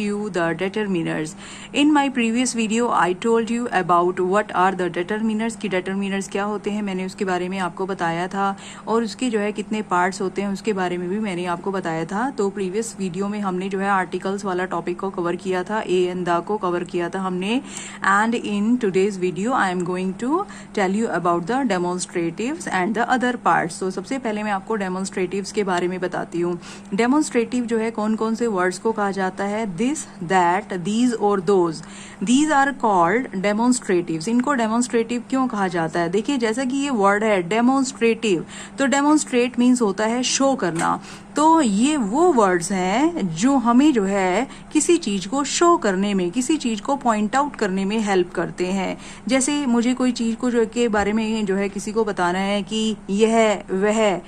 you the determiners. In my previous video I told you about what are the determiners कि determiners क्या होते हैं, मैंने उसके बारे में आपको बताया था और उसके जो है कितने पार्ट्स होते हैं उसके बारे में भी मैंने आपको बताया था। तो प्रीवियस वीडियो में हमने जो है आर्टिकल्स वाला टॉपिक को कवर किया था, ए एंड द को कवर किया था हमने। And in today's video I am going to tell you about the demonstratives and the other parts. तो सबसे पहले मैं आपको डेमोन्स्ट्रेटिव्स के बारे में बताती हूँ। डेमोन्स्ट्रेटिव जो है कौन कौन से वर्ड्स को कहा जाता है, दिस, दैट, दीज और दोज, दीज आर कॉल्ड डेमोन्स्ट्रेटिव्स। इनको डेमोन्स्ट्रेटिव क्यों कहा जाता है? देखिए जैसा कि ये वर्ड है डेमोन्स्ट्रेटिव, तो डेमोन्स्ट्रेट मीन्स होता है शो करना। तो ये वो वर्ड्स हैं जो हमें जो है किसी चीज को शो करने में, किसी चीज को पॉइंट आउट करने में हेल्प करते हैं। जैसे मुझे कोई चीज को जो के बारे में जो है किसी को बताना है कि यह वह,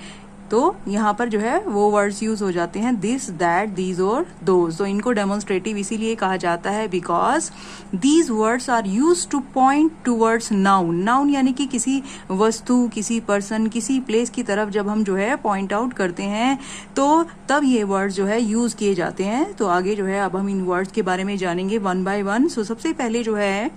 तो यहाँ पर जो है वो वर्ड्स यूज हो जाते हैं दिस, दैट, दीज और दोज। तो इनको डेमोन्स्ट्रेटिव इसीलिए कहा जाता है because these words are use to point towards noun. Noun यानी कि किसी वस्तु, किसी पर्सन, किसी प्लेस की तरफ जब हम जो है पॉइंट आउट करते हैं तो तब ये वर्ड्स जो है यूज किए जाते हैं। तो आगे जो है अब हम इन वर्ड्स के बारे में जानेंगे वन बाय वन। सो सबसे पहले जो है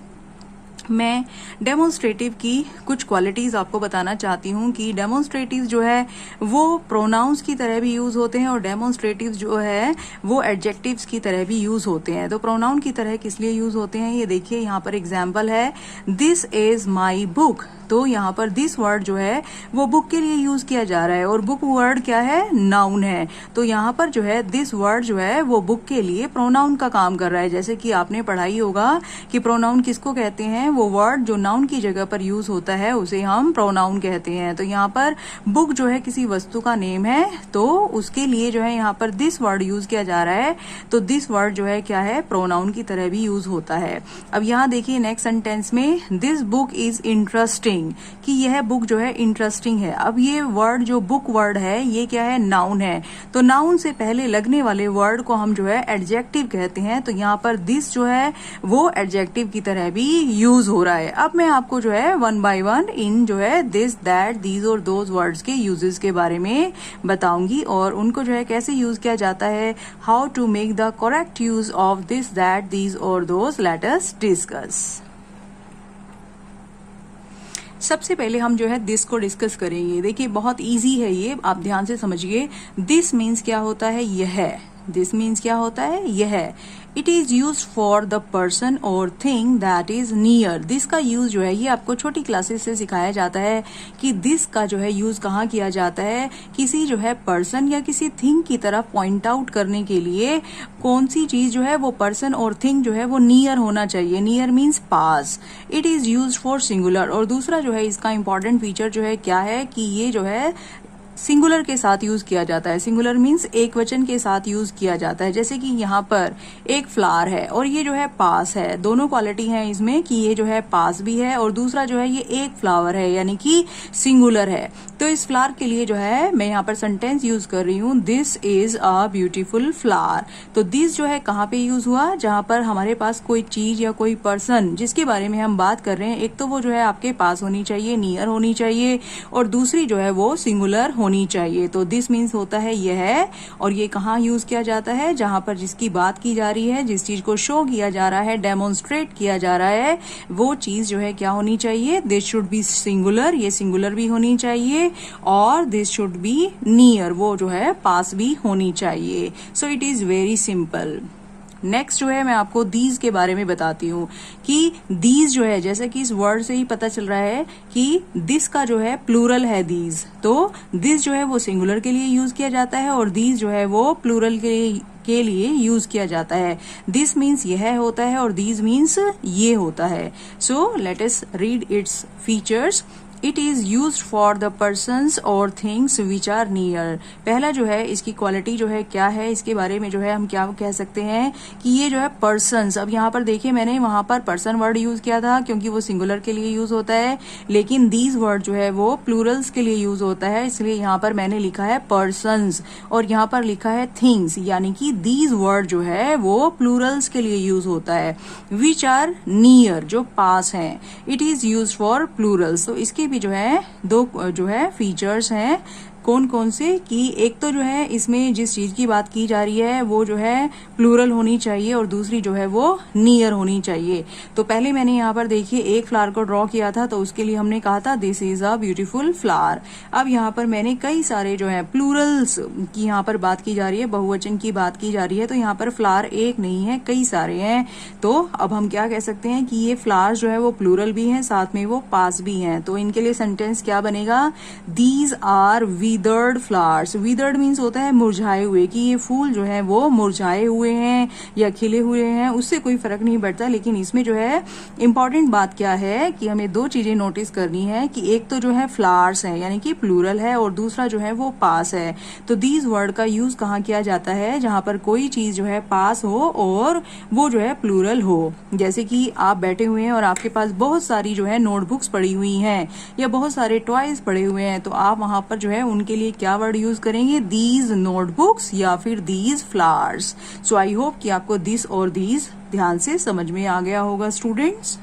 मैं डेमोन्स्ट्रेटिव की कुछ क्वालिटीज आपको बताना चाहती हूँ कि डेमोन्स्ट्रेटिव जो है वो प्रोनाउंस की तरह भी यूज होते हैं और डेमोन्स्ट्रेटिव जो है वो एडजेक्टिव्स की तरह भी यूज होते हैं। तो प्रोनाउन की तरह किस लिए यूज होते हैं ये देखिए, यहाँ पर एग्जाम्पल है दिस इज माई बुक। तो यहाँ पर दिस वर्ड जो है वो बुक के लिए यूज किया जा रहा है और बुक वर्ड क्या है, नाउन है। तो यहाँ पर जो है दिस वर्ड जो है वो बुक के लिए प्रोनाउन का काम कर रहा है। जैसे कि आपने पढ़ाई होगा कि प्रोनाउन किसको कहते हैं, वो वर्ड जो नाउन की जगह पर यूज होता है उसे हम प्रोनाउन कहते हैं। तो यहाँ पर बुक जो है किसी वस्तु का नेम है तो उसके लिए जो है यहाँ पर दिस वर्ड यूज किया जा रहा है। तो दिस वर्ड जो है क्या है, प्रोनाउन की तरह भी यूज होता है। अब यहाँ देखिए नेक्स्ट सेंटेंस में दिस बुक इज इंटरेस्टिंग, कि यह बुक जो है इंटरेस्टिंग है। अब ये वर्ड जो बुक वर्ड है ये क्या है, नाउन है। तो नाउन से पहले लगने वाले वर्ड को हम जो है एडजेक्टिव कहते हैं। तो यहाँ पर दिस जो है वो एडजेक्टिव की तरह भी यूज हो रहा है। अब मैं आपको जो है वन बाय वन इन जो है दिस, दैट, दीज और दोज वर्ड्स के यूजेस के बारे में बताऊंगी और उनको जो है कैसे यूज किया जाता है, how to make the correct use of this, that, these और दोज, लेट अस डिस्कस। सबसे पहले हम जो है दिस को डिस्कस करेंगे। देखिए बहुत इजी है ये, आप ध्यान से समझिए। दिस मीन्स क्या होता है, यह। दिस मीन्स क्या होता है, यह। It is use for the person और thing that is near. This का यूज जो है ये आपको छोटी क्लासेस से सिखाया जाता है कि दिस का जो है यूज कहाँ किया जाता है, किसी जो है पर्सन या किसी थिंग की तरफ पॉइंट आउट करने के लिए। कौन सी चीज जो है वो पर्सन और थिंग जो है वो नियर होना चाहिए। Near means pass. It is use for singular. और दूसरा जो है इसका इंपॉर्टेंट फीचर जो है क्या है कि ये जो है सिंगुलर के साथ यूज किया जाता है। सिंगुलर मीन्स एक वचन के साथ यूज किया जाता है। जैसे कि यहाँ पर एक फ्लावर है और ये जो है पास है। दोनों क्वालिटी है इसमें कि ये जो है पास भी है और दूसरा जो है ये एक फ्लावर है यानी कि सिंगुलर है। तो इस फ्लावर के लिए जो है मैं यहाँ पर सेंटेंस यूज कर रही हूँ this is a beautiful flower. तो दिस जो है कहाँ पे यूज हुआ, जहाँ पर हमारे पास कोई चीज या कोई पर्सन जिसके बारे में हम बात कर रहे हैं, एक तो वो जो है आपके पास होनी चाहिए, नियर होनी चाहिए, और दूसरी जो है वो सिंगुलर होनी चाहिए। तो दिस मीन्स होता है यह, और ये कहाँ यूज किया जाता है, जहां पर जिसकी बात की जा रही है, जिस चीज को शो किया जा रहा है, डेमोन्स्ट्रेट किया जा रहा है, वो चीज जो है क्या होनी चाहिए, दिस शुड बी सिंगुलर, ये सिंगुलर भी होनी चाहिए, और दिस शुड बी नियर, वो जो है पास भी होनी चाहिए। So it is very simple. Next जो है मैं आपको दीज के बारे में बताती हूँ कि दीज जो है, जैसे कि इस वर्ड से ही पता चल रहा है कि दिस का जो है प्लूरल है दीज। तो दिस जो है वो सिंगुलर के लिए यूज किया जाता है और दीज जो है वो प्लूरल के लिए यूज किया जाता है। दिस मीन्स यह होता है और दीज मीन्स ये होता है। So let us read its features. It is use for the persons और थिंग्स विच आर नियर। पहला जो है इसकी क्वालिटी जो है क्या है, इसके बारे में जो है हम क्या कह सकते हैं कि ये जो है पर्सन्स। अब यहाँ पर देखिए मैंने वहां पर पर्सन वर्ड यूज किया था क्योंकि वो सिंगुलर के लिए यूज होता है, लेकिन दीज वर्ड जो है वो प्लूरल्स के लिए यूज होता है, इसलिए यहाँ पर मैंने लिखा है पर्सन्स और यहाँ पर लिखा है थिंग्स, यानी कि दीज वर्ड जो है वो प्लूरल्स के लिए यूज होता है। विच आर नियर, जो पास है, it is use for Plurals. तो इसके भी जो है दो जो है फीचर्स हैं। कौन कौन से, कि एक तो जो है इसमें जिस चीज की बात की जा रही है वो जो है प्लूरल होनी चाहिए और दूसरी जो है वो नियर होनी चाहिए। तो पहले मैंने यहाँ पर देखिए एक फ्लावर को ड्रॉ किया था, तो उसके लिए हमने कहा था this is a beautiful flower. अब यहाँ पर मैंने कई सारे जो है प्लूरल्स की यहाँ पर बात की जा रही है, बहुवचन की बात की जा रही है, तो यहाँ पर फ्लावर एक नहीं है कई सारे हैं। तो अब हम क्या कह सकते हैं कि ये फ्लावर्स जो है वो प्लूरल भी हैं, साथ में वो पास भी हैं। तो इनके लिए सेंटेंस क्या बनेगा, these are withered flowers. Withered means होता है मुरझाए हुए, कि ये फूल जो है वो मुरझाए हुए हैं या खिले हुए हैं, उससे कोई फर्क नहीं पड़ता। लेकिन इसमें जो है इंपॉर्टेंट बात क्या है कि हमें दो चीजें नोटिस करनी है, कि एक तो जो है फ्लावर्स है यानी कि प्लूरल है, और दूसरा जो है वो पास है। तो दीज वर्ड का यूज कहाँ किया जाता है, जहां पर कोई चीज जो है पास हो और वो जो है प्लूरल हो। जैसे कि आप बैठे हुए हैं और आपके पास बहुत सारी जो है नोटबुक्स पड़ी हुई हैं या बहुत सारे टॉयज पड़े हुए हैं, तो आप वहां पर जो है उनके लिए क्या वर्ड यूज करेंगे, दीज नोटबुक्स या फिर these flowers. So I hope कि आपको दिस और दीज ध्यान से समझ में आ गया होगा स्टूडेंट्स।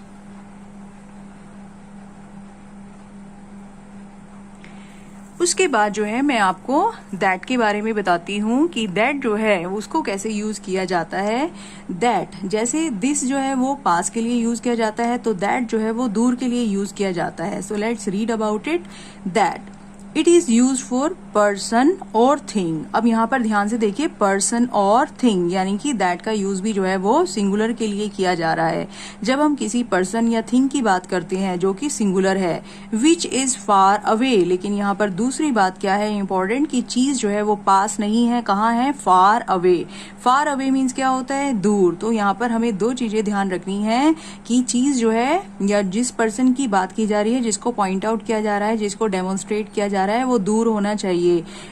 उसके बाद जो है मैं आपको दैट के बारे में बताती हूँ कि दैट जो है उसको कैसे यूज किया जाता है। दैट जैसे दिस जो है वो पास के लिए यूज किया जाता है, तो दैट जो है वो दूर के लिए यूज किया जाता है। So let's read about it. That it is use for person और थिंग। अब यहाँ पर ध्यान से देखिए, पर्सन और थिंग यानी कि दैट का यूज भी जो है वो सिंगुलर के लिए किया जा रहा है। जब हम किसी पर्सन या थिंग की बात करते हैं जो कि सिंगुलर है, विच इज फार अवे, लेकिन यहाँ पर दूसरी बात क्या है इंपॉर्टेंट, कि चीज जो है वो पास नहीं है, कहाँ है, far away. Far away means क्या होता है, दूर। तो यहाँ पर हमें दो चीजें ध्यान रखनी है कि चीज जो है या जिस पर्सन की बात की जा रही है, जिसको पॉइंट आउट किया जा रहा है, जिसको डेमोन्स्ट्रेट किया जा रहा है, वो दूर होना चाहिए।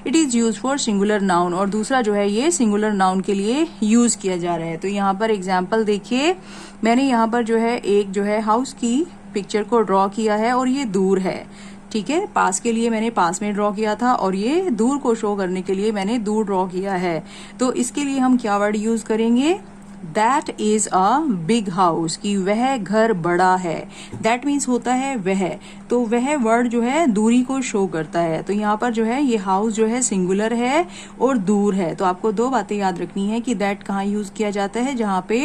It is use for singular noun, और दूसरा जो है ये सिंगुलर नाउन के लिए यूज किया जा रहा है। तो यहाँ पर एग्जाम्पल देखिए, मैंने यहाँ पर जो है एक जो है हाउस की पिक्चर को ड्रॉ किया है और ये दूर है, ठीक है। पास के लिए मैंने पास में ड्रॉ किया था और ये दूर को शो करने के लिए मैंने दूर ड्रॉ किया है। तो इसके लिए हम क्या वर्ड यूज करेंगे, that is a big house, कि वह घर बड़ा है। दैट मीन्स होता है वह, तो वह वर्ड जो है दूरी को शो करता है। तो यहाँ पर जो है ये हाउस जो है सिंगुलर है और दूर है। तो आपको दो बातें याद रखनी है कि दैट कहाँ यूज किया जाता है, जहाँ पे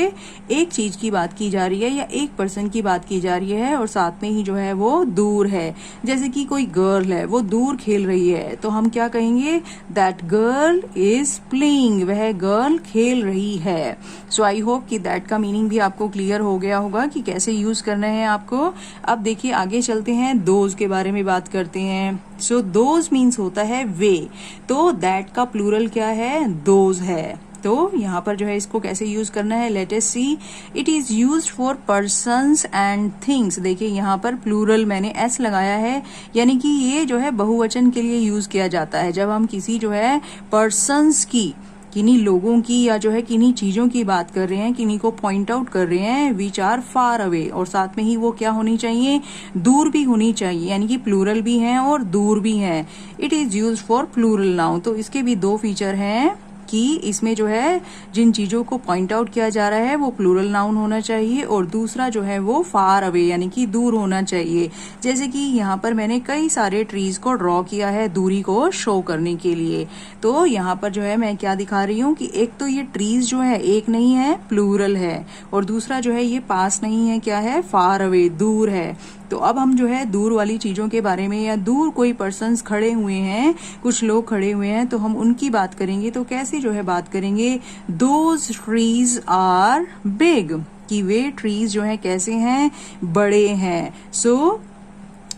एक चीज की बात की जा रही है या एक पर्सन की बात की जा रही है और साथ में ही जो है वो दूर है। जैसे कि कोई गर्ल है, वो दूर खेल रही है, तो हम क्या कहेंगे, दैट गर्ल इज प्लेइंग, वह गर्ल खेल रही है। सो आई होप कि दैट का मीनिंग भी आपको क्लियर हो गया होगा कि कैसे यूज करना है आपको। अब देखिए आगे चलते हैं, दोज के बारे में बात करते हैं। सो दोज मीन्स होता है वे, तो दैट का प्लूरल क्या है, दोज है। तो यहाँ पर जो है इसको कैसे यूज करना है, let us see. It is used for persons and things. देखिए यहाँ पर प्लूरल मैंने एस लगाया है, यानी कि ये जो है बहुवचन के लिए यूज किया जाता है। जब हम किसी जो है पर्सन्स की, किन्हीं लोगों की या जो है किन्हीं चीजों की बात कर रहे हैं, किन्हीं को पॉइंट आउट कर रहे हैं, विच आर फार अवे, और साथ में ही वो क्या होनी चाहिए, दूर भी होनी चाहिए, यानी कि प्लूरल भी हैं और दूर भी हैं। It is use for plural noun. तो इसके भी दो फीचर हैं कि इसमें जो है जिन चीजों को पॉइंट आउट किया जा रहा है वो प्लूरल नाउन होना चाहिए, और दूसरा जो है वो फार अवे यानी कि दूर होना चाहिए। जैसे कि यहाँ पर मैंने कई सारे ट्रीज को ड्रॉ किया है दूरी को शो करने के लिए। तो यहाँ पर जो है मैं क्या दिखा रही हूँ कि एक तो ये ट्रीज जो है एक नहीं है, प्लूरल है, और दूसरा जो है ये पास नहीं है, क्या है, फार अवे, दूर है। तो अब हम जो है दूर वाली चीजों के बारे में, या दूर कोई पर्सन्स खड़े हुए हैं, कुछ लोग खड़े हुए हैं, तो हम उनकी बात करेंगे। तो कैसे जो है बात करेंगे, दोज ट्रीज आर बिग, कि वे ट्रीज जो है कैसे हैं, बड़े हैं। सो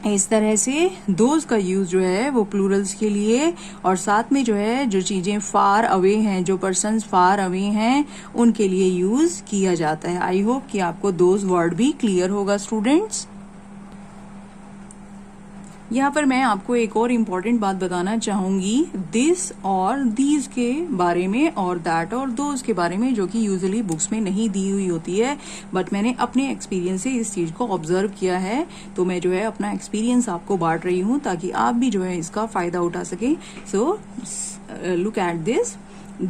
इस तरह से दोज का यूज जो है वो प्लूरल्स के लिए, और साथ में जो है जो चीजें फार अवे हैं, जो पर्सन्स फार अवे हैं, उनके लिए यूज किया जाता है। आई होप कि आपको दोज वर्ड भी क्लियर होगा स्टूडेंट्स। यहाँ पर मैं आपको एक और इम्पॉर्टेंट बात बताना चाहूंगी, दिस और दीज के बारे में और दैट और दोज के बारे में, जो कि यूजुअली बुक्स में नहीं दी हुई होती है, बट मैंने अपने एक्सपीरियंस से इस चीज को ऑब्जर्व किया है। तो मैं जो है अपना एक्सपीरियंस आपको बांट रही हूँ ताकि आप भी जो है इसका फायदा उठा सके। So look at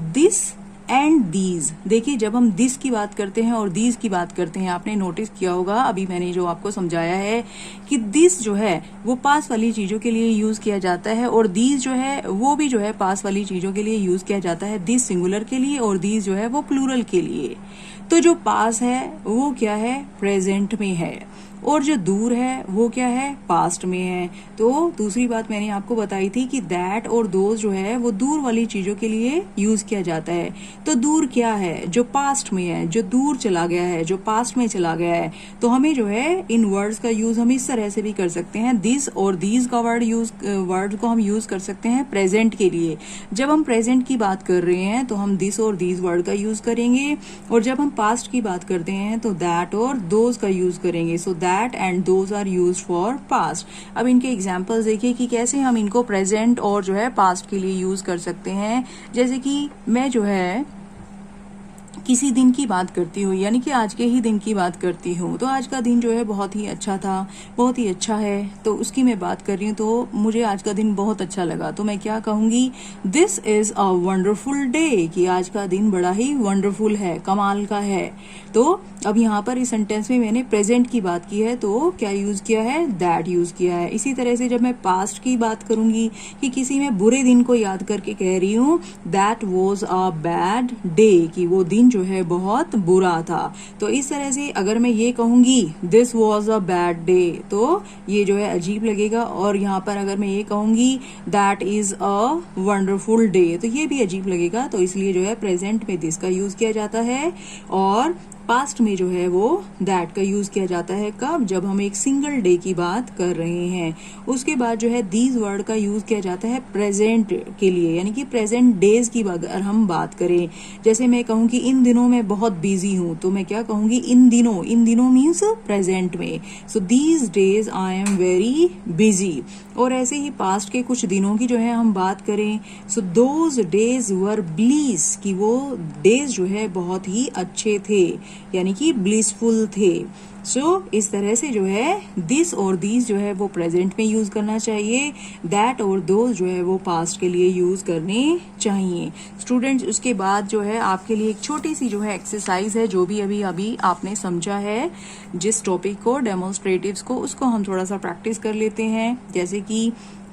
this and these. देखिए जब हम दिस की बात करते हैं और दीज की बात करते हैं, आपने नोटिस किया होगा अभी मैंने जो आपको समझाया है कि दिस जो है वो पास वाली चीजों के लिए यूज किया जाता है और दीज जो है वो भी जो है पास वाली चीजों के लिए यूज किया जाता है, दिस सिंगुलर के लिए और दीज जो है वो प्लूरल के लिए। तो जो पास है वो क्या है, प्रेजेंट में है, और जो दूर है वो क्या है, पास्ट में है। तो दूसरी बात मैंने आपको बताई थी कि दैट और दोज जो है वो दूर वाली चीजों के लिए यूज किया जाता है। तो दूर क्या है, जो पास्ट में है, जो दूर चला गया है, जो पास्ट में चला गया है। तो हमें जो है इन वर्ड्स का यूज हम इस तरह से भी कर सकते हैं, दिस और दीज का वर्ड को हम यूज कर सकते हैं प्रेजेंट के लिए। जब हम प्रेजेंट की बात कर रहे हैं तो हम दिस और दीज वर्ड का यूज करेंगे, और जब हम पास्ट की बात करते हैं तो दैट और दोज का यूज करेंगे। So that and those are used for past. अब इनके एग्जांपल्स देखिए कि कैसे हम इनको प्रेजेंट और जो है पास्ट के लिए यूज कर सकते हैं। जैसे कि मैं जो है किसी दिन की बात करती हूँ, यानी कि आज के ही दिन की बात करती हूँ, तो आज का दिन जो है बहुत ही अच्छा था, बहुत ही अच्छा है, तो उसकी मैं बात कर रही हूँ, तो मुझे आज का दिन बहुत अच्छा लगा। तो मैं क्या कहूंगी, this is a wonderful day, कि आज का दिन बड़ा ही वंडरफुल है, कमाल का है। तो अब यहाँ पर इस सेंटेंस में मैंने प्रेजेंट की बात की है, तो क्या यूज किया है, दैट यूज किया है। इसी तरह से जब मैं पास्ट की बात करूंगी कि किसी मैं बुरे दिन को याद करके कह रही हूँ, that was a bad day, कि वो दिन जो है बहुत बुरा था। तो इस तरह से अगर मैं ये कहूंगी this was a bad day, तो ये जो है अजीब लगेगा। और यहाँ पर अगर मैं ये कहूंगी that is a wonderful day, तो ये भी अजीब लगेगा। तो इसलिए जो है प्रेजेंट में दिस का यूज किया जाता है और पास्ट में जो है वो दैट का यूज किया जाता है। कब, जब हम एक सिंगल डे की बात कर रहे हैं। उसके बाद जो है दीज वर्ड का यूज किया जाता है प्रेजेंट के लिए, यानी कि प्रेजेंट डेज की अगर हम बात करें। जैसे मैं कहूँ कि इन दिनों मैं बहुत बिजी हूँ, तो मैं क्या कहूंगी, इन दिनों। इन दिनों मीन्स प्रेजेंट में। So these days I am very busy. और ऐसे ही पास्ट के कुछ दिनों की जो है हम बात करें, so those days were bliss, कि वो डेज जो है बहुत ही अच्छे थे, यानी कि ब्लिसफुल थे। सो इस तरह से जो है दिस और दीज जो है वो प्रेजेंट में यूज करना चाहिए, दैट और दोज जो है वो पास्ट के लिए यूज करने चाहिए। स्टूडेंट्स, उसके बाद जो है आपके लिए एक छोटी सी जो है एक्सरसाइज है, जो भी अभी आपने समझा है जिस टॉपिक को, डेमोन्स्ट्रेटिव्स को, उसको हम थोड़ा सा प्रैक्टिस कर लेते हैं। जैसे कि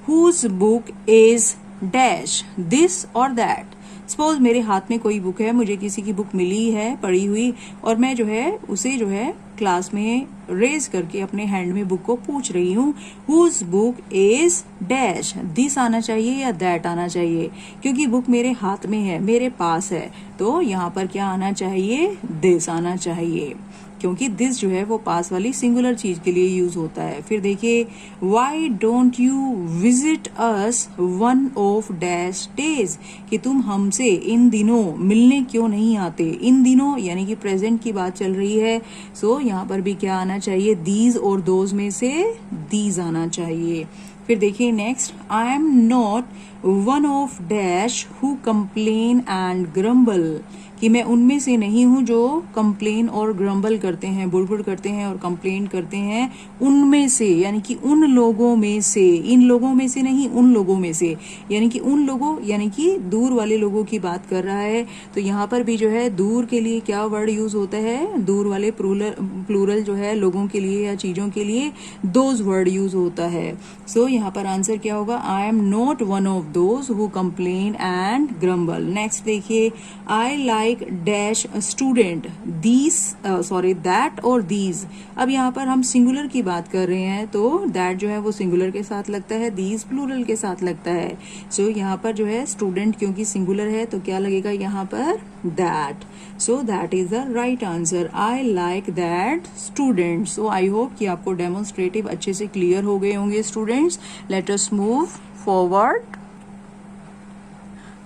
whose book is dash, this और दैट। सपोज मेरे हाथ में कोई बुक है, मुझे किसी की बुक मिली है पढ़ी हुई, और मैं जो है उसे जो है क्लास में रेज करके अपने हैंड में बुक को पूछ रही हूँ, whose book is dash, this आना चाहिए या दैट आना चाहिए, क्योंकि बुक मेरे हाथ में है, मेरे पास है। तो यहाँ पर क्या आना चाहिए, दिस आना चाहिए, क्योंकि दिस जो है वो पास वाली सिंगुलर चीज के लिए यूज होता है। फिर देखिए, why don't you visit us one of dash days, कि तुम हमसे इन दिनों मिलने क्यों नहीं आते। इन दिनों यानी कि प्रेजेंट की बात चल रही है। सो यहाँ पर भी क्या आना चाहिए, दीज और दोज में से दीज आना चाहिए। फिर देखिए next, I am not one of dash who complain and grumble, कि मैं उनमें से नहीं हूं जो कंप्लेन और ग्रम्बल करते हैं, बुड़बुड़ करते हैं और कंप्लेन करते हैं। उनमें से यानी कि उन लोगों में से, इन लोगों में से नहीं, उन लोगों में से, यानी कि उन लोगों यानी कि दूर वाले लोगों की बात कर रहा है। तो यहाँ पर भी जो है दूर के लिए क्या वर्ड यूज होता है, दूर वाले प्लूरल जो है लोगों के लिए या चीजों के लिए दोज वर्ड यूज होता है। सो यहाँ पर आंसर क्या होगा, I am not one of those who complain and grumble. Next देखिए, I like dash student, these that और दीज। अब यहाँ पर हम सिंगुलर की बात कर रहे हैं, तो दैट जो है वो सिंगुलर के साथ लगता है, दीज प्लूरल के साथ लगता है। सो यहाँ पर जो है स्टूडेंट क्योंकि सिंगुलर है तो क्या लगेगा यहाँ पर, that. So that is the right answer, I like that student. So I hope कि आपको डेमोन्स्ट्रेटिव अच्छे से क्लियर हो गए होंगे students. Let us move forward.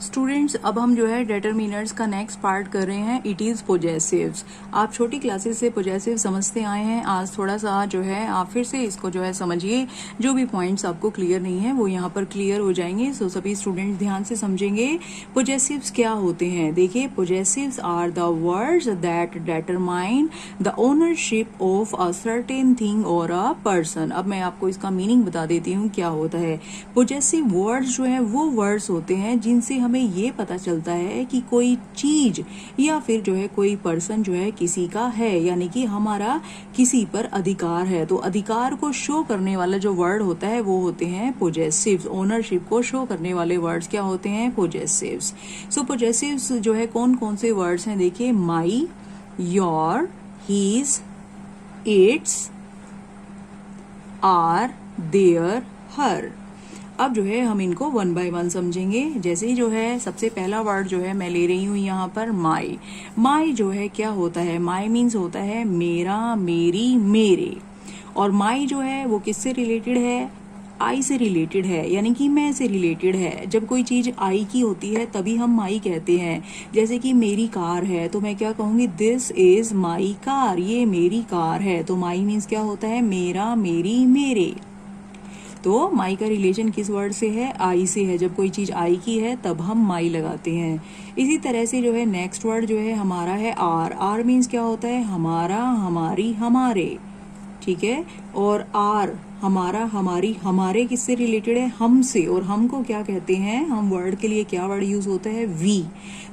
Students, अब हम जो है डिटरमिनर्स का नेक्स्ट पार्ट कर रहे हैं, इट इज पोजेसिव्स। आप छोटी क्लासेस से पोजेसिव समझते आए हैं, आज थोड़ा सा जो है आप फिर से इसको जो है समझिए। जो भी पॉइंट्स आपको क्लियर नहीं है वो यहाँ पर क्लियर हो जाएंगे। सो सभी स्टूडेंट्स ध्यान से समझेंगे पोजेसिव्स क्या होते हैं। देखिए, possessives are the words that determine the ownership of a certain thing और अ पर्सन। अब मैं आपको इसका मीनिंग बता देती हूँ क्या होता है। पोजेसिव वर्ड्स जो है वो वर्ड्स होते हैं जिनसे हमें ये पता चलता है कि कोई चीज या फिर जो है कोई पर्सन जो है किसी का है, यानी कि हमारा किसी पर अधिकार है। तो अधिकार को शो करने वाला जो वर्ड होता है वो होते हैं पोजेसिव्स। ओनरशिप को शो करने वाले वर्ड्स क्या होते हैं? पोजेसिव्स। सो पोजेसिव्स जो है कौन कौन से वर्ड्स हैं? देखिए, my, your, his, its, our, their, her. अब जो है हम इनको वन बाय वन समझेंगे। जैसे ही जो है सबसे पहला वर्ड जो है मैं ले रही हूँ यहाँ पर माई। माई जो है क्या होता है? माई मीन्स होता है मेरा, मेरी, मेरे। और माई जो है वो किससे रिलेटेड है? आई से रिलेटेड है, यानी कि मैं से रिलेटेड है। जब कोई चीज आई की होती है तभी हम माई कहते हैं। जैसे कि मेरी कार है तो मैं क्या कहूंगी? दिस इज माई कार, ये मेरी कार है। तो माई मीन्स क्या होता है? मेरा, मेरी, मेरे। तो माई का रिलेशन किस वर्ड से है? आई से है। जब कोई चीज आई की है तब हम माई लगाते हैं। इसी तरह से जो है नेक्स्ट वर्ड जो है हमारा है आर। आर मीन्स क्या होता है? हमारा, हमारी, हमारे। ठीक है। और आर, हमारा, हमारी, हमारे किससे रिलेटेड है? हम से। और हम को क्या कहते हैं? हम वर्ड के लिए क्या वर्ड यूज होता है? वी।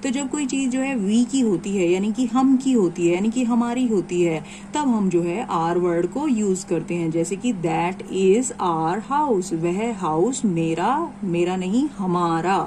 तो जब कोई चीज जो है वी की होती है, यानी कि हम की होती है, यानी कि हमारी होती है, तब हम जो है आर वर्ड को यूज करते हैं। जैसे कि दैट इज आर हाउस, वह हाउस मेरा, मेरा नहीं हमारा।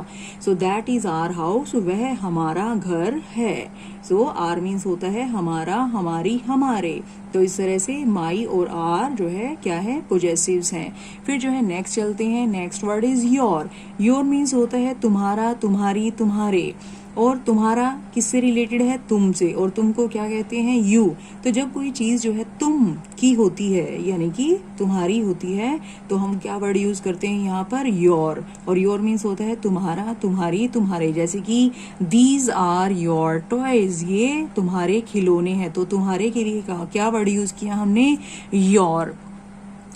So that is our house, वह हमारा घर है। सो आर मीन्स होता है हमारा, हमारी, हमारे। तो इस तरह से माई और आर जो है क्या है? पोजेसिव्स हैं। फिर जो है नेक्स्ट चलते हैं। Next word is your. Your means होता है तुम्हारा, तुम्हारी, तुम्हारे। और तुम्हारा किससे रिलेटेड है? तुम से। और तुमको क्या कहते हैं? यू। तो जब कोई चीज जो है तुम की होती है, यानी कि तुम्हारी होती है, तो हम क्या वर्ड यूज करते हैं यहाँ पर? योर। और योर मीन्स होता है तुम्हारा, तुम्हारी, तुम्हारे। जैसे कि दीज आर योर टॉयज, ये तुम्हारे खिलौने हैं। तो तुम्हारे के लिए क्या वर्ड यूज किया हमने? योर।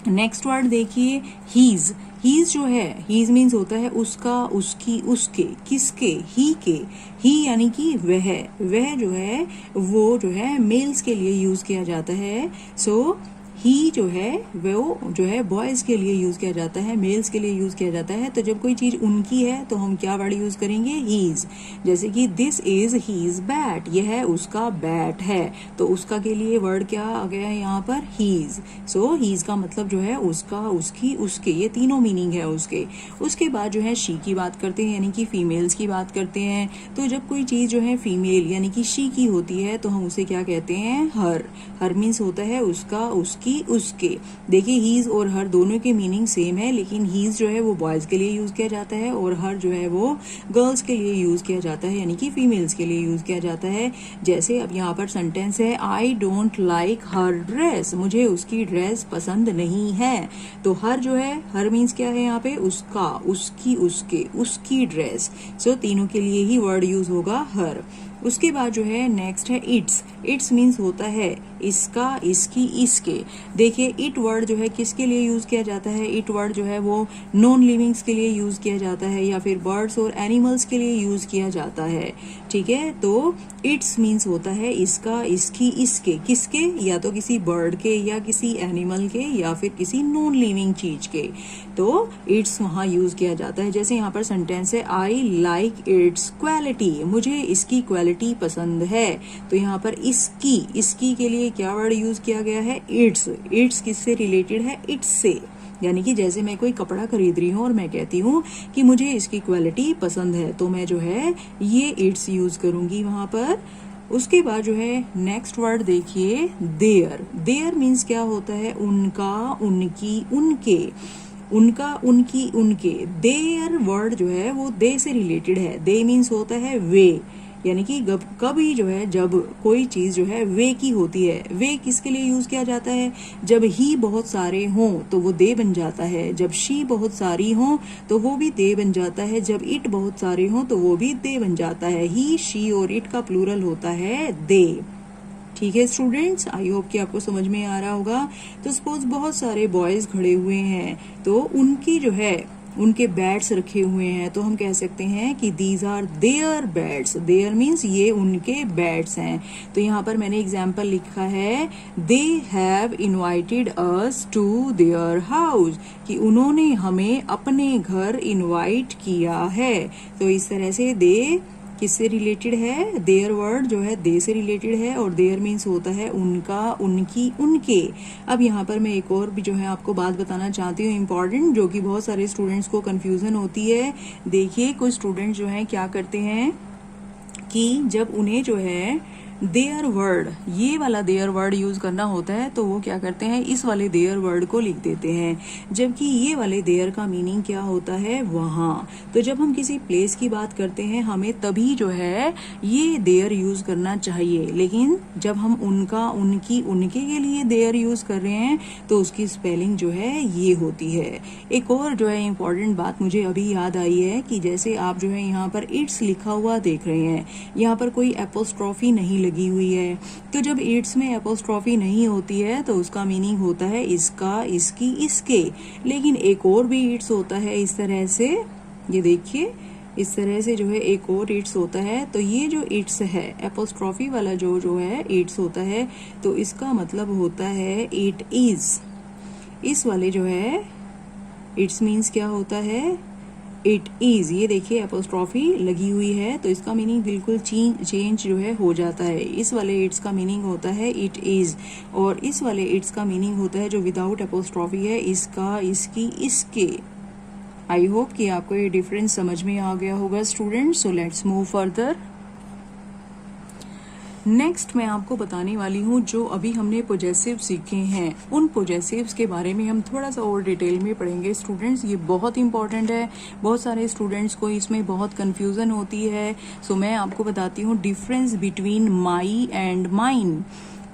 नेक्स्ट वर्ड देखिए, हीज। हीज जो है, हीज मीन्स होता है उसका, उसकी, उसके, किसके? ही के। ही यानी कि वह जो है वो जो है मेल्स के लिए यूज किया जाता है। सो ही जो है वो जो है बॉयज के लिए यूज किया जाता है, मेल्स के लिए यूज किया जाता है। तो जब कोई चीज उनकी है तो हम क्या वर्ड यूज करेंगे? हीज। जैसे कि दिस इज हीज बैट, यह उसका बैट है। तो उसका के लिए वर्ड क्या आ गया है यहाँ पर? हीज। सो हीज का मतलब जो है उसका, उसकी, उसके, ये तीनों मीनिंग है उसके। उसके बाद जो है शी की बात करते हैं, यानी कि फीमेल्स की बात करते हैं। तो जब कोई चीज जो है फीमेल यानी कि शी की होती है तो हम उसे क्या कहते हैं? हर। हर मीन्स होता है उसका, उसकी, उसके। देखिए हीज और हर दोनों के मीनिंग सेम है, लेकिन हीज जो है वो बॉयज के लिए यूज किया जाता है और हर जो है वो गर्ल्स के लिए यूज किया जाता है, यानी कि फीमेल्स के लिए यूज किया जाता है। जैसे अब यहाँ पर सेंटेंस है, I don't like her dress, मुझे उसकी ड्रेस पसंद नहीं है। तो हर जो है, हर मीन्स क्या है यहाँ पे? उसका, उसकी, उसके, उसकी ड्रेस। सो तीनों के लिए ही वर्ड यूज होगा हर। उसके बाद जो है नेक्स्ट है इट्स। इट्स मीन्स होता है इसका, इसकी, इसके। देखिए इट वर्ड जो है किसके लिए यूज किया जाता है? इट वर्ड जो है वो नॉन लिविंग्स के लिए यूज किया जाता है या फिर बर्ड्स और एनिमल्स के लिए यूज किया जाता है। ठीक है। तो इट्स मीन्स होता है इसका, इसकी, इसके। किसके? या तो किसी बर्ड के या किसी एनिमल के या फिर किसी नॉन लिविंग चीज के। तो इट्स वहां यूज किया जाता है। जैसे यहाँ पर सेंटेंस है, आई लाइक इट्स क्वालिटी, मुझे इसकी क्वालिटी पसंद है। तो यहाँ पर इसकी, इसकी के लिए क्या वर्ड यूज किया गया है? इट्स। इट्स किससे रिलेटेड है? इट्स से। यानी कि जैसे मैं कोई कपड़ा खरीद रही हूँ और मैं कहती हूँ कि मुझे इसकी क्वालिटी पसंद है, तो मैं जो है ये इट्स यूज करूंगी वहां पर। उसके बाद जो है नेक्स्ट वर्ड देखिए, देयर। देयर मीन्स क्या होता है? उनका, उनकी, उनके। उनका, उनकी, उनके। देयर वर्ड जो है वो दे से रिलेटेड है। दे मीन्स होता है वे, यानी कि कभी जो है जब कोई चीज जो है वे की होती है। वे किसके लिए यूज किया जाता है? जब ही बहुत सारे हों तो वो दे बन जाता है, जब शी बहुत सारी हों तो वो भी दे बन जाता है, जब इट बहुत सारे हों तो वो भी दे बन जाता है। ही, शी और इट का प्लूरल होता है दे। ठीक है स्टूडेंट्स, आई होप कि आपको समझ में आ रहा होगा। तो सपोज बहुत सारे बॉयज खड़े हुए हैं, तो उनकी जो है उनके बैट्स रखे हुए हैं, तो हम कह सकते हैं कि these are their bats. Their means ये उनके बैट्स हैं। तो यहाँ पर मैंने एग्जाम्पल लिखा है, they have invited us to their house, कि उन्होंने हमें अपने घर इनवाइट किया है। तो इस तरह से दे किससे रिलेटेड है, देयर वर्ड जो है दे से रिलेटेड है, और देयर मीन्स होता है उनका, उनकी, उनके। अब यहाँ पर मैं एक और भी जो है आपको बात बताना चाहती हूँ इम्पॉर्टेंट, जो कि बहुत सारे स्टूडेंट्स को कंफ्यूजन होती है। देखिए कुछ स्टूडेंट जो है क्या करते हैं कि जब उन्हें जो है देयर वर्ड, ये वाला देयर वर्ड यूज करना होता है, तो वो क्या करते हैं, इस वाले देयर वर्ड को लिख देते हैं, जबकि ये वाले देयर का मीनिंग क्या होता है, वहां। तो जब हम किसी प्लेस की बात करते हैं हमें तभी जो है ये देयर यूज करना चाहिए, लेकिन जब हम उनका, उनकी, उनके के लिए देयर यूज कर रहे हैं तो उसकी स्पेलिंग जो है ये होती है। एक और जो है इंपॉर्टेंट बात मुझे अभी याद आई है कि जैसे आप जो है यहाँ पर इट्स लिखा हुआ देख रहे हैं, यहाँ पर कोई एपोस्ट्रॉफी नहीं लगी हुई है, तो जब इट्स में एपोस्ट्रॉफी नहीं होती है तो उसका मीनिंग होता है इसका, इसकी, इसके। लेकिन एक और भी इट्स होता है इस तरह से, ये देखिए इस तरह से जो है एक और इट्स होता है। तो ये जो इट्स है एपोस्ट्रॉफी वाला जो है इट्स होता है, तो इसका मतलब होता है इट इज। इस वाले जो है इट्स मीन्स क्या होता है, इट इज। ये देखिए एपोस्ट्रॉफी लगी हुई है, तो इसका मीनिंग बिल्कुल चेंज जो है हो जाता है। इस वाले इट्स का मीनिंग होता है इट इज, और इस वाले इट्स का मीनिंग होता है जो विदाउट एपोस्ट्रॉफी है, इसका, इसकी, इसके। आई होप कि आपको ये डिफरेंस समझ में आ गया होगा students. So let's move further. Next मैं आपको बताने वाली हूँ जो अभी हमने पोजेसिव सीखे हैं, उन पोजेसिव्स के बारे में हम थोड़ा सा और डिटेल में पढ़ेंगे स्टूडेंट्स। ये बहुत इंपॉर्टेंट है, बहुत सारे स्टूडेंट्स को इसमें बहुत कंफ्यूजन होती है। सो मैं आपको बताती हूँ difference between my and mine.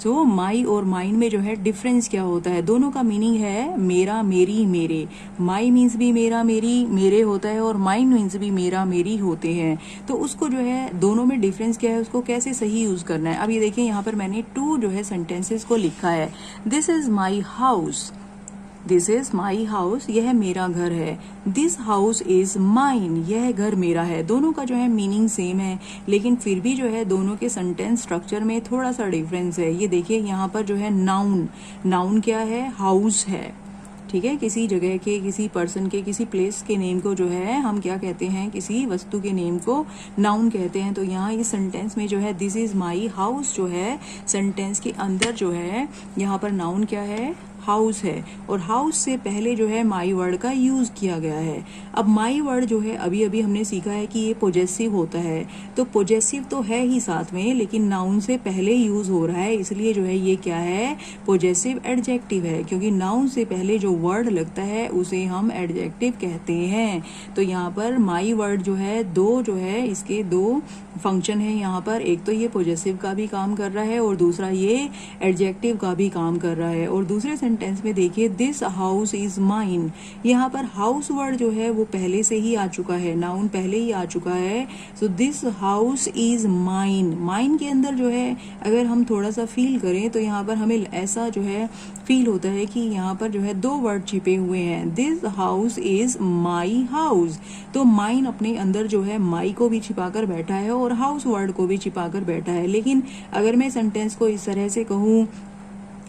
So my और माइन में जो है डिफरेंस क्या होता है, दोनों का मीनिंग है मेरा, मेरी, मेरे। माई मीन्स भी मेरा, मेरी, मेरे होता है, और माइन मीन्स भी मेरा, मेरी होते हैं। तो उसको जो है दोनों में डिफरेंस क्या है, उसको कैसे सही यूज करना है। अब ये देखिए यहाँ पर मैंने टू जो है सेंटेंसेस को लिखा है। This is my house, this is my house, यह मेरा घर है। दिस हाउस इज माइन, यह घर मेरा है। दोनों का जो है मीनिंग सेम है, लेकिन फिर भी जो है दोनों के सेंटेंस स्ट्रक्चर में थोड़ा सा डिफरेंस है। ये देखिए यहाँ पर जो है नाउन, नाउन क्या है, हाउस है, ठीक है। किसी जगह के, किसी पर्सन के, किसी प्लेस के नेम को जो है हम क्या कहते हैं, किसी वस्तु के नेम को नाउन कहते हैं। तो यहाँ इस सेंटेंस में जो है दिस इज माई हाउस जो है, सेंटेंस के अंदर जो है यहाँ पर नाउन क्या है, हाउस है, और हाउस से पहले जो है माई वर्ड का यूज किया गया है। अब माई वर्ड जो है अभी अभी हमने सीखा है कि ये पोजेसिव होता है, तो पोजेसिव तो है ही साथ में, लेकिन नाउन से पहले यूज हो रहा है, इसलिए जो है ये क्या है, पोजेसिव एडजेक्टिव है, क्योंकि नाउन से पहले जो वर्ड लगता है उसे हम एडजेक्टिव कहते हैं। तो यहाँ पर माई वर्ड जो है, दो जो है इसके दो फंक्शन है यहाँ पर, एक तो ये पोजेसिव का भी काम कर रहा है और दूसरा ये एडजेक्टिव का भी काम कर रहा है। और दूसरे सेंटेंस में देखिए दिस हाउस इज माइन, यहाँ पर हाउस वर्ड जो है वो पहले से ही आ चुका है, नाउन पहले ही आ चुका है। So this house is mine, mine के अंदर जो है अगर हम थोड़ा सा फील करें तो यहाँ पर हमें ऐसा जो है फील होता है कि यहाँ पर जो है दो वर्ड छिपे हुए हैं, this house is my house. तो माइन अपने अंदर जो है माई को भी छिपाकर बैठा है और हाउस वर्ड को भी छिपाकर बैठा है। लेकिन अगर मैं सेंटेंस को इस तरह से कहूँ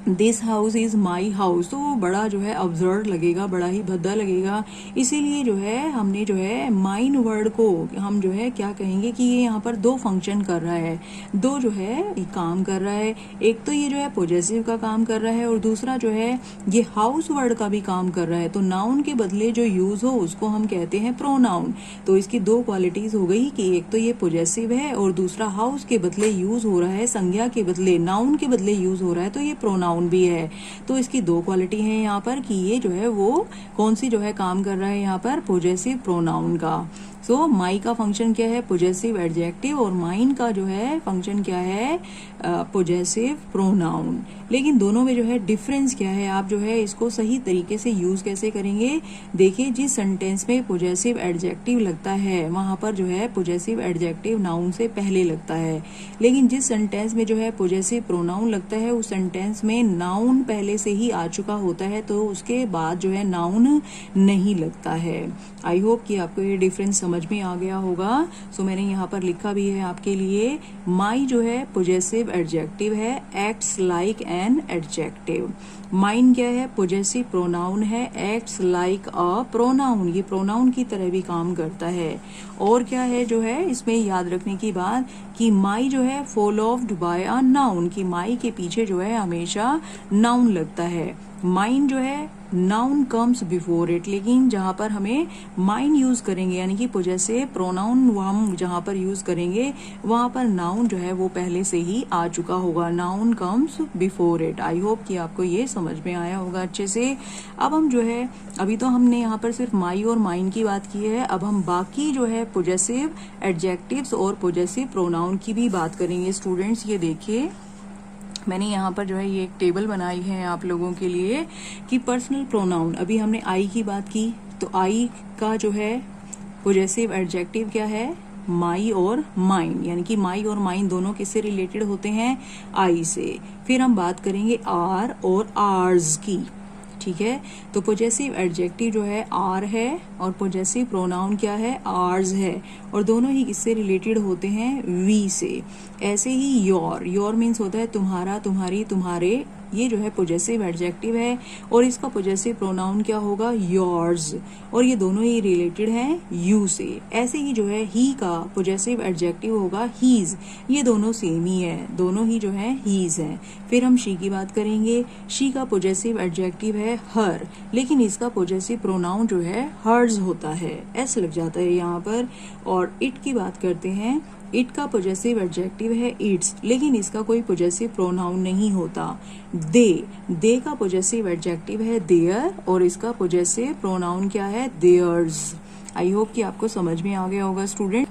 this house is my house, तो वो बड़ा जो है अब्सर्ड लगेगा, बड़ा ही भद्दा लगेगा। इसीलिए जो है हमने जो है माइन वर्ड को हम जो है क्या कहेंगे कि ये यहाँ पर दो फंक्शन कर रहा है, दो जो है काम कर रहा है। एक तो ये जो है पोजेसिव का काम कर रहा है और दूसरा जो है ये हाउस वर्ड का भी काम कर रहा है। तो नाउन के बदले जो यूज हो उसको हम कहते हैं प्रोनाउन। तो इसकी दो क्वालिटीज हो गई कि एक तो ये पोजेसिव है और दूसरा हाउस के बदले यूज हो रहा है, संज्ञा के बदले, नाउन के बदले यूज हो रहा है, तो ये प्रोनाउन भी है। तो इसकी दो क्वालिटी है यहाँ पर कि ये जो है वो कौन सी जो है काम कर रहा है यहाँ पर, पोजेसिव प्रोनाउन का। सो माई का फंक्शन क्या है, पोजेसिव एडजेक्टिव, और माइन का जो है फंक्शन क्या है, पोजेसिव प्रोनाउन। लेकिन दोनों में जो है डिफरेंस क्या है, आप जो है इसको सही तरीके से यूज कैसे करेंगे। देखिए, जिस सेंटेंस में पोजेसिव एडजेक्टिव लगता है वहां पर जो है पोजेसिव एडजेक्टिव नाउन से पहले लगता है, लेकिन जिस सेंटेंस में जो है पोजेसिव प्रोनाउन लगता है उस सेंटेंस में नाउन पहले से ही आ चुका होता है, तो उसके बाद जो है नाउन नहीं लगता है। आई होप कि आपको ये डिफरेंस समझ में आ गया होगा। सो मैंने यहाँ पर लिखा भी है आपके लिए, माई जो है पोजेसिव एडजेक्टिव है, acts like an adjective. Mine क्या है, पोजेसिव प्रोनाउन है, एक्ट्स लाइक अ प्रोनाउन, ये प्रोनाउन की तरह भी काम करता है। और क्या है जो है इसमें याद रखने की बात कि माई जो है फॉलोव्ड बाय अ नाउन, कि माई के पीछे जो है हमेशा नाउन लगता है। माइन जो है नाउन कम्स बिफोर इट, लेकिन जहां पर हमें माइन यूज करेंगे यानी कि पोजेसिव प्रोनाउन हम जहां पर यूज करेंगे वहां पर नाउन जो है वो पहले से ही आ चुका होगा, noun comes before it. I hope कि आपको ये समझ में आया होगा अच्छे से। अब हम जो है, अभी तो हमने यहाँ पर सिर्फ माई और माइन की बात की है, अब हम बाकी जो है पोजेसिव एडजेक्टिव्स और पोजेसिव प्रोनाउन की भी बात करेंगे। स्टूडेंट्स ये देखिए, मैंने यहाँ पर जो है ये एक टेबल बनाई है आप लोगों के लिए कि पर्सनल प्रोनाउन, अभी हमने आई की बात की, तो आई का जो है पोजेसिव एडजेक्टिव क्या है, माई और माइन, यानी कि माई और माइन दोनों किससे रिलेटेड होते हैं, आई से। फिर हम बात करेंगे आर और आर्स की, ठीक है। तो पोजेसिव एडजेक्टिव जो है आर है और पोजेसिव प्रोनाउन क्या है, आर्स है, और दोनों ही किससे रिलेटेड होते हैं, वी से। ऐसे ही योर, योर मीन्स होता है तुम्हारा, तुम्हारी, तुम्हारे, ये जो है पोजेसिव एडजेक्टिव है और इसका पोजेसिव प्रोनाउन क्या होगा, योर्स, और ये दोनों ही रिलेटेड हैं यू से। ऐसे ही जो है ही का पोजेसिव एडजेक्टिव होगा हीज, ये दोनों सेम ही है, दोनों ही जो है हीज हैं। फिर हम शी की बात करेंगे, शी का पोजेसिव एडजेक्टिव है हर, लेकिन इसका पोजेसिव प्रोनाउन जो है हर्ज होता है, एस लग जाता है यहाँ पर। और इट की बात करते हैं, इट का पोजेसिव एडजेक्टिव है इट्स, लेकिन इसका कोई पोजेसिव प्रोनाउन नहीं होता। दे का पोजेसिव एडजेक्टिव है देयर और इसका पोजेसिव प्रोनाउन क्या है, देयर्स। आई होप कि आपको समझ में आ गया होगा स्टूडेंट।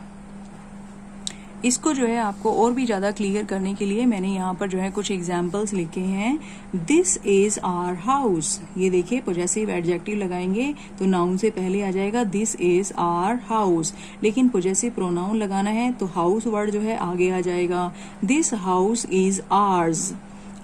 इसको जो है आपको और भी ज्यादा क्लियर करने के लिए मैंने यहाँ पर जो है कुछ एग्जाम्पल्स लिखे हैं। दिस इज आवर हाउस, ये देखिए पोजेसिव एडजेक्टिव लगाएंगे तो नाउन से पहले आ जाएगा दिस इज आवर हाउस, लेकिन पोजेसिव प्रोनाउन लगाना है तो हाउस वर्ड जो है आगे आ जाएगा, दिस हाउस इज आर्स।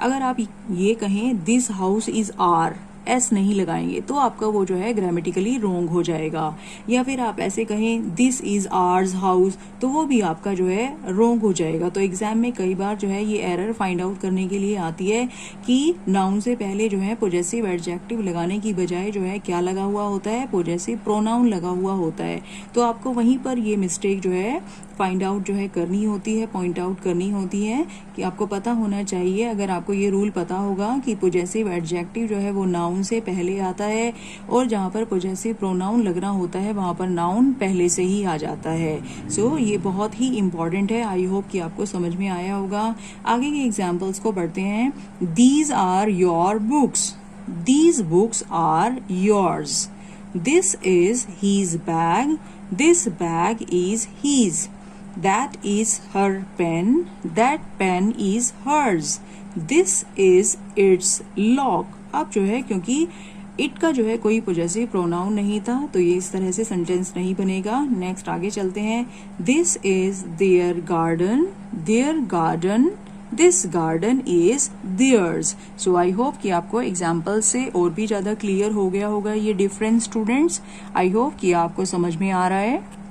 अगर आप ये कहें this house is our, S नहीं लगाएंगे तो आपका वो जो है ग्रामेटिकली रोंग हो जाएगा। या फिर आप ऐसे कहें दिस इज आर्स हाउस, तो वो भी आपका जो है रोंग हो जाएगा। तो एग्जाम में कई बार जो है ये एरर फाइंड आउट करने के लिए आती है कि नाउन से पहले जो है पोजेसिव एडजेक्टिव लगाने की बजाय जो है क्या लगा हुआ होता है, पोजेसिव प्रोनाउन लगा हुआ होता है। तो आपको वहीं पर ये मिस्टेक जो है फाइंड आउट जो है करनी होती है, पॉइंट आउट करनी होती है कि आपको पता होना चाहिए। अगर आपको ये रूल पता होगा कि पोजेसिव एडजेक्टिव जो है वो नाउन से पहले आता है और जहाँ पर पोजेसिव प्रोनाउन लगना होता है वहां पर नाउन पहले से ही आ जाता है। सो ये बहुत ही इंपॉर्टेंट है। आई होप कि आपको समझ में आया होगा। आगे के एग्जाम्पल्स को पढ़ते हैं। These are your books, these books are yours. This is his bag, this bag is his. That is her pen, that pen is hers. This is its lock. अब जो है क्योंकि इट का जो है कोई पोजेसिव प्रोनाउन नहीं था तो ये इस तरह से सेंटेंस नहीं बनेगा। नेक्स्ट आगे चलते हैं। This is their garden, their garden, this garden is theirs. So I hope कि आपको एग्जाम्पल से और भी ज्यादा क्लियर हो गया होगा ये डिफरेंस स्टूडेंट्स। आई होप कि आपको समझ में आ रहा है।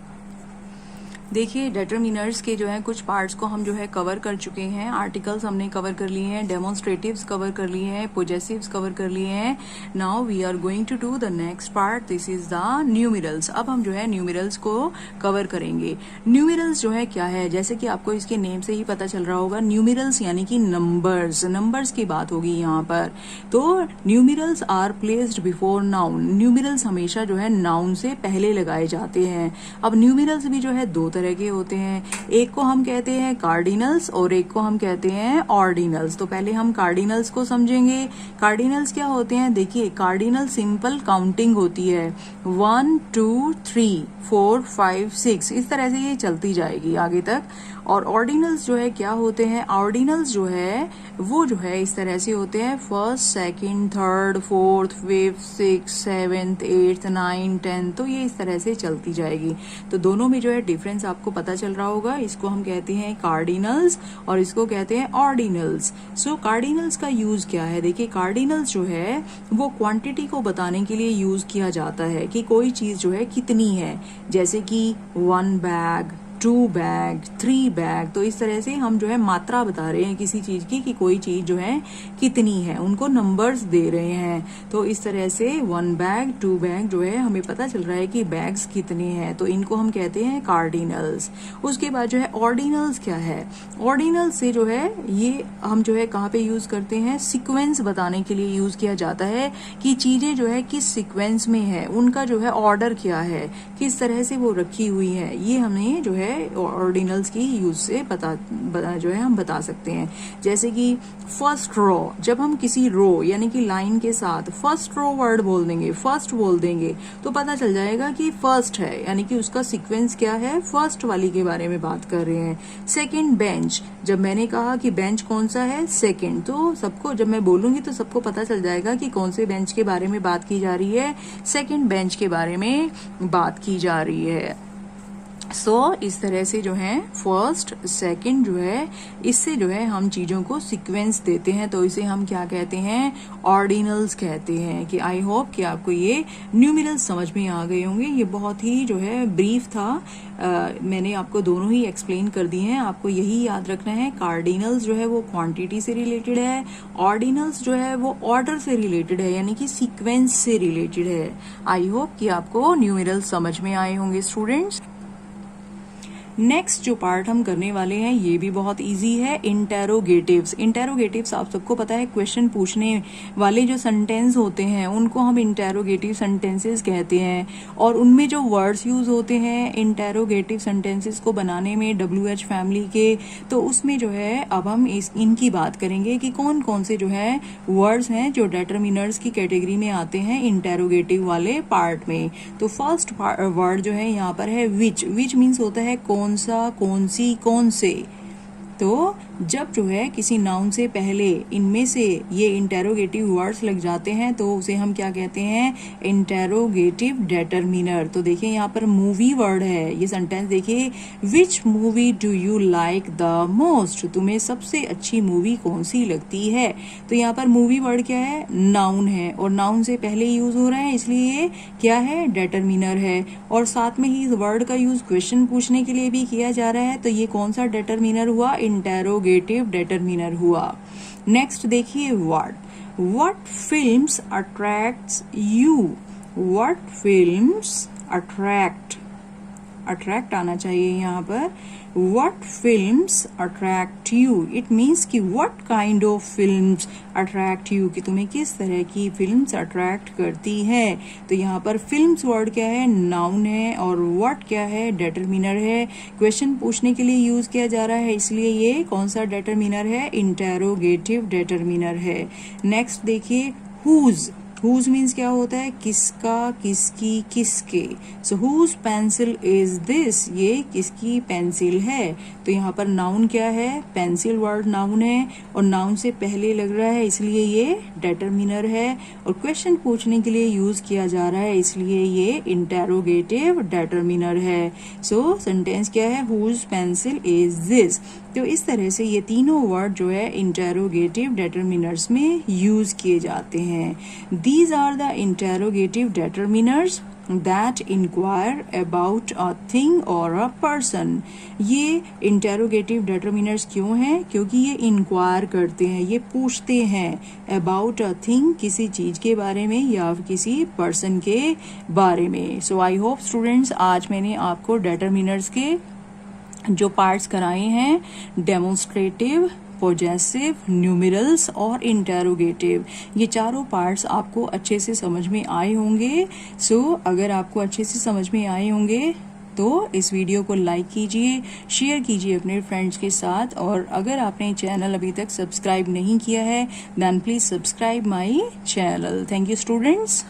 देखिए, डिटरमिनर्स के जो है कुछ पार्ट्स को हम जो है कवर कर चुके हैं। आर्टिकल्स हमने कवर कर लिए हैं, डेमोन्स्ट्रेटिव्स कवर कर लिए हैं, पोजेसिव्स कवर कर लिए हैं। Now we are going to do the next part, this is the numerals. अब हम जो है न्यूमेरल्स को कवर करेंगे। न्यूमेरल्स जो है क्या है, जैसे कि आपको इसके नेम से ही पता चल रहा होगा, न्यूमेरल्स यानी कि नंबर्स, नंबर्स की बात होगी यहाँ पर। तो numerals are placed before noun, numerals हमेशा जो है नाउन से पहले लगाए जाते हैं। अब न्यूमेरल्स भी जो है दो तरह तरह के होते हैं, एक को हम कहते हैं कार्डिनल्स और एक को हम कहते हैं ऑर्डिनल्स। तो पहले हम कार्डिनल्स को समझेंगे। कार्डिनल्स क्या होते हैं? देखिए, कार्डिनल सिंपल काउंटिंग होती है, 1 2 3 4 5 6, इस तरह से ये चलती जाएगी आगे तक। और ऑर्डिनल्स जो है क्या होते हैं? ऑर्डिनल्स जो है वो जो है इस तरह से होते हैं, first second third fourth fifth six seventh eighth nine tenth, तो ये इस तरह से चलती जाएगी। तो दोनों में जो है डिफरेंस आपको पता चल रहा होगा। इसको हम कहते हैं कार्डिनल्स और इसको कहते हैं ऑर्डिनल्स। सो कार्डिनल्स का यूज क्या है? देखिए, कार्डिनल्स जो है वो क्वांटिटी को बताने के लिए यूज किया जाता है कि कोई चीज जो है कितनी है, जैसे कि 1 बैग 2 बैग 3 बैग। तो इस तरह से हम जो है मात्रा बता रहे हैं किसी चीज की कि कोई चीज जो है कितनी है, उनको नंबर्स दे रहे हैं। तो इस तरह से 1 बैग 2 बैग जो है हमें पता चल रहा है कि बैग्स कितने हैं, तो इनको हम कहते हैं कार्डिनल्स। उसके बाद जो है ऑर्डिनल्स क्या है? ऑर्डिनल्स से जो है ये हम जो है कहाँ पे यूज करते हैं? सीक्वेंस बताने के लिए यूज किया जाता है कि चीजें जो है किस सीक्वेंस में है, उनका जो है ऑर्डर क्या है, किस तरह से वो रखी हुई है, ये हमें जो है ऑर्डिनल्स की यूज से जो है हम बता सकते हैं। जैसे कि फर्स्ट रो, जब हम किसी रो यानी कि लाइन के साथ फर्स्ट रो वर्ड बोल देंगे, फर्स्ट बोल देंगे, तो पता चल जाएगा कि फर्स्ट है, यानी कि उसका सीक्वेंस क्या है, फर्स्ट वाली के बारे में बात कर रहे हैं। सेकंड बेंच, जब मैंने कहा कि बेंच कौन सा है, सेकंड, तो सबको जब मैं बोलूंगी तो सबको पता चल जाएगा कि कौन से बेंच के बारे में बात की जा रही है, सेकंड बेंच के बारे में बात की जा रही है। सो इस तरह से जो है फर्स्ट सेकंड जो है इससे जो है हम चीजों को सीक्वेंस देते हैं, तो इसे हम क्या कहते हैं? ऑर्डिनल्स कहते हैं। कि आई होप कि आपको ये न्यूमेरल्स समझ में आ गए होंगे। ये बहुत ही जो है ब्रीफ था, मैंने आपको दोनों ही एक्सप्लेन कर दिए हैं। आपको यही याद रखना है, कार्डिनल्स जो है वो क्वांटिटी से रिलेटेड है, ऑर्डिनल्स जो है वो ऑर्डर से रिलेटेड है, यानी कि सीक्वेंस से रिलेटेड है। आई होप कि आपको न्यूमेरल्स समझ में आए होंगे स्टूडेंट्स। नेक्स्ट जो पार्ट हम करने वाले हैं ये भी बहुत इजी है, इंटेरोगेटिव्स। इंटेरोगेटिव्स आप सबको पता है, क्वेश्चन पूछने वाले जो सेंटेंस होते हैं उनको हम इंटेरोगेटिव सेंटेंसेस कहते हैं। और उनमें जो वर्ड्स यूज होते हैं इंटेरोगेटिव सेंटेंसेस को बनाने में WH फैमिली के, तो उसमें जो है अब हम इनकी बात करेंगे कि कौन कौन से जो है वर्ड्स हैं जो डिटरमिनर्स की कैटेगरी में आते हैं इंटेरोगेटिव वाले पार्ट में। तो फर्स्ट वर्ड जो है यहाँ पर है विच। विच मीन्स होता है कौन सा, कौन सी, कौन से। तो जब जो है किसी नाउन से पहले इनमें से ये इंटेरोगेटिव वर्ड्स लग जाते हैं तो उसे हम क्या कहते हैं? Interrogative determiner. तो देखिए यहाँ पर मूवी वर्ड है, ये सेंटेंस देखिए, which movie do you like the most? तुम्हें सबसे अच्छी मूवी कौन सी लगती है? तो यहाँ पर मूवी वर्ड क्या है? नाउन है, और नाउन से पहले यूज हो रहा है इसलिए ये क्या है? डिटरमिनर है। और साथ में ही इस वर्ड का यूज क्वेश्चन पूछने के लिए भी किया जा रहा है, तो ये कौन सा डिटरमिनर हुआ? इंटेरोगेटिव डिटरमिनर हुआ। नेक्स्ट देखिए word, what films attracts you? What films attract, attract आना चाहिए यहाँ पर। What films attract you? It means कि what kind of films attract you? कि तुम्हें किस तरह की फिल्म्स अट्रैक्ट करती है। तो यहाँ पर फिल्म्स वर्ड क्या है? नाउन है, और what क्या है? डिटरमिनर है। क्वेश्चन पूछने के लिए यूज किया जा रहा है इसलिए ये कौन सा डिटरमिनर है? इंटेरोगेटिव डिटरमिनर है। नेक्स्ट देखिए whose। whose मीन्स क्या होता है? किसका, किसकी, किसके। सो whose pencil is this? ये किसकी पेंसिल है? तो यहाँ पर नाउन क्या है? पेंसिल वर्ड नाउन है, और नाउन से पहले लग रहा है इसलिए ये डिटरमिनर है, और क्वेश्चन पूछने के लिए यूज किया जा रहा है इसलिए ये इंटेरोगेटिव डिटरमिनर है। सो सेंटेंस क्या है? whose pencil is this? तो इस तरह से ये तीनों वर्ड जो है इंटेरोगेटिव डिटरमिनर्स में यूज किए जाते हैं। These are the interrogative determiners that inquire about a thing or a person। ये interrogative determiners क्यों हैं? क्योंकि ये inquire करते हैं, ये पूछते हैं about a thing, किसी चीज के बारे में या किसी person के बारे में। So I hope students आज मैंने आपको determiners के जो पार्ट्स कराए हैं, डेमोन्स्ट्रेटिव, पॉजेसिव, न्यूमेरल्स और इंटेरोगेटिव, ये चारों पार्ट्स आपको अच्छे से समझ में आए होंगे। सो अगर आपको अच्छे से समझ में आए होंगे तो इस वीडियो को लाइक कीजिए, शेयर कीजिए अपने फ्रेंड्स के साथ, और अगर आपने चैनल अभी तक सब्सक्राइब नहीं किया है then please subscribe my channel. Thank you students.